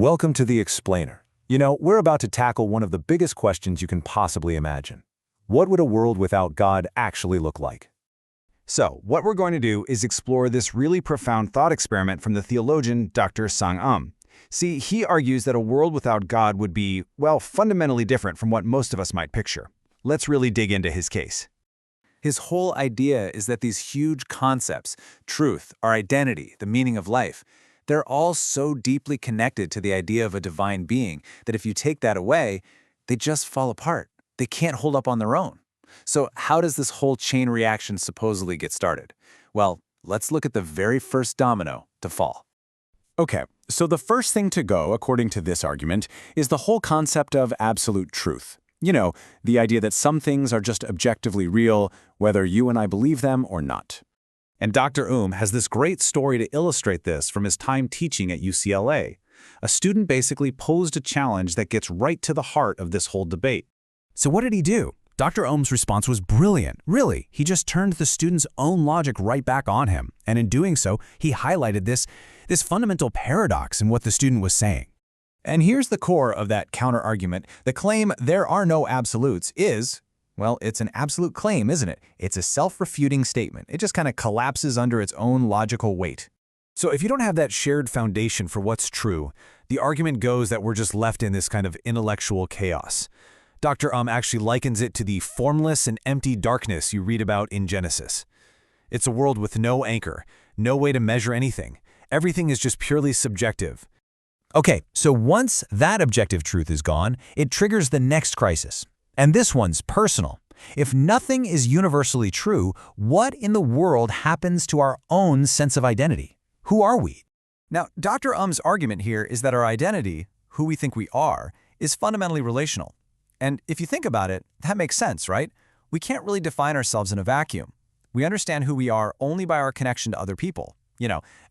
Welcome to The Explainer. We're about to tackle one of the biggest questions you can possibly imagine. What would a world without God actually look like? So, what we're going to do is explore this really profound thought experiment from the theologian Dr. Sung. See, he argues that a world without God would be, well, fundamentally different from what most of us might picture. Let's really dig into his case. His whole idea is that these huge concepts, truth, our identity, the meaning of life, they're all so deeply connected to the idea of a divine being that if you take that away, they just fall apart. They can't hold up on their own. So how does this whole chain reaction supposedly get started? Well, let's look at the very first domino to fall. Okay, so the first thing to go, according to this argument, is the whole concept of absolute truth. The idea that some things are just objectively real, whether you and I believe them or not. And Dr. has this great story to illustrate this from his time teaching at UCLA. A student basically posed a challenge that gets right to the heart of this whole debate. So what did he do? Dr. Ohm's response was brilliant. Really, he just turned the student's own logic right back on him. And in doing so, he highlighted this fundamental paradox in what the student was saying. And here's the core of that counter-argument. The claim there are no absolutes is, well, it's an absolute claim, isn't it? It's a self-refuting statement. It just kind of collapses under its own logical weight. So if you don't have that shared foundation for what's true, the argument goes that we're just left in this kind of intellectual chaos. Dr. Actually likens it to the formless and empty darkness you read about in Genesis. It's a world with no anchor, no way to measure anything. Everything is just purely subjective. Okay, so once that objective truth is gone, it triggers the next crisis. And this one's personal. If nothing is universally true, what in the world happens to our own sense of identity? Who are we? Now, Dr. Argument here is that our identity, who we think we are, is fundamentally relational. And if you think about it, that makes sense, right? We can't really define ourselves in a vacuum. We understand who we are only by our connection to other people.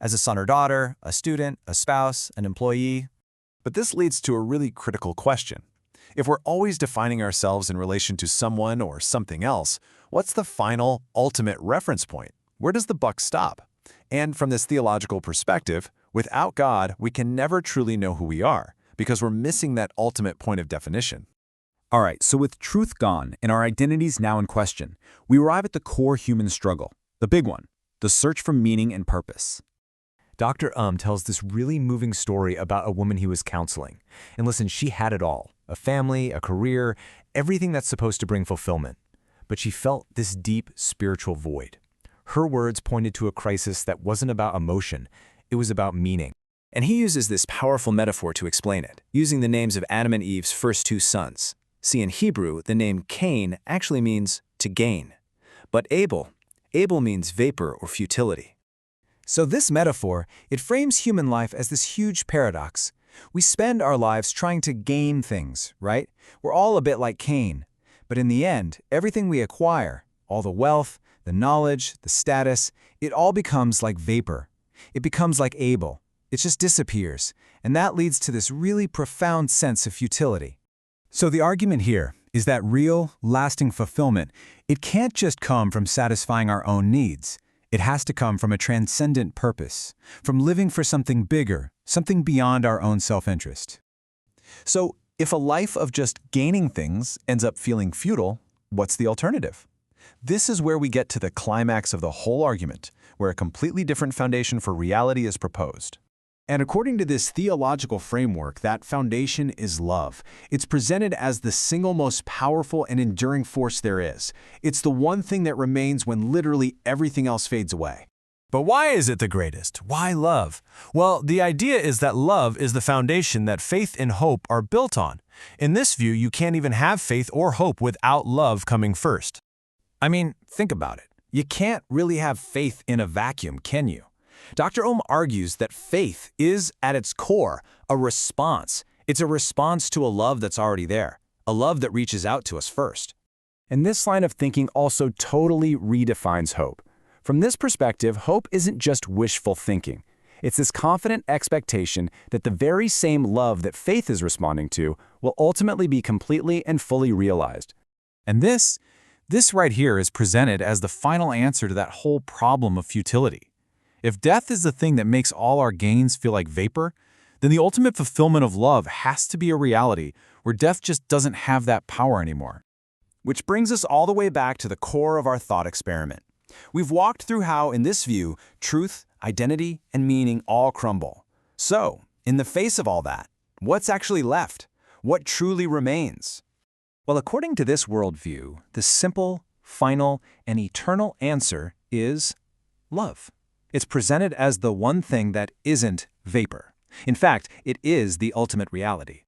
As a son or daughter, a student, a spouse, an employee. But this leads to a really critical question. If we're always defining ourselves in relation to someone or something else, what's the final, ultimate reference point? Where does the buck stop? And from this theological perspective, without God, we can never truly know who we are, because we're missing that ultimate point of definition. All right, so with truth gone and our identities now in question, we arrive at the core human struggle, the big one, the search for meaning and purpose. Dr. tells this really moving story about a woman he was counseling. And listen, she had it all. A family, a career, everything that's supposed to bring fulfillment. But she felt this deep spiritual void. Her words pointed to a crisis that wasn't about emotion, it was about meaning. And he uses this powerful metaphor to explain it, using the names of Adam and Eve's first two sons. See, in Hebrew, the name Cain actually means to gain. But Abel means vapor or futility. So this metaphor, it frames human life as this huge paradox. We spend our lives trying to gain things, right? We're all a bit like Cain. But in the end, everything we acquire, all the wealth, the knowledge, the status, it all becomes like vapor. It becomes like Abel. It just disappears. And that leads to this really profound sense of futility. So the argument here is that real, lasting fulfillment, it can't just come from satisfying our own needs. It has to come from a transcendent purpose, from living for something bigger, something beyond our own self-interest. So, if a life of just gaining things ends up feeling futile, what's the alternative? This is where we get to the climax of the whole argument, where a completely different foundation for reality is proposed. And according to this theological framework, that foundation is love. It's presented as the single most powerful and enduring force there is. It's the one thing that remains when literally everything else fades away. But why is it the greatest? Why love? Well, the idea is that love is the foundation that faith and hope are built on. In this view, you can't even have faith or hope without love coming first. I mean, think about it. You can't really have faith in a vacuum, can you? Dr. Ohm argues that faith is, at its core, a response. It's a response to a love that's already there, a love that reaches out to us first. And this line of thinking also totally redefines hope. From this perspective, hope isn't just wishful thinking. It's this confident expectation that the very same love that faith is responding to will ultimately be completely and fully realized. And this right here is presented as the final answer to that whole problem of futility. If death is the thing that makes all our gains feel like vapor, then the ultimate fulfillment of love has to be a reality where death just doesn't have that power anymore. Which brings us all the way back to the core of our thought experiment. We've walked through how, in this view, truth, identity, and meaning all crumble. So, in the face of all that, what's actually left? What truly remains? Well, according to this worldview, the simple, final, and eternal answer is love. It's presented as the one thing that isn't vapor. In fact, it is the ultimate reality.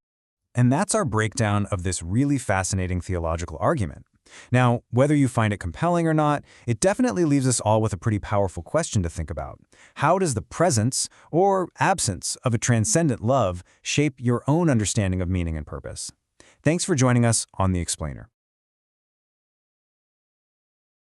And that's our breakdown of this really fascinating theological argument. Now, whether you find it compelling or not, it definitely leaves us all with a pretty powerful question to think about. How does the presence or absence of a transcendent love shape your own understanding of meaning and purpose? Thanks for joining us on The Explainer.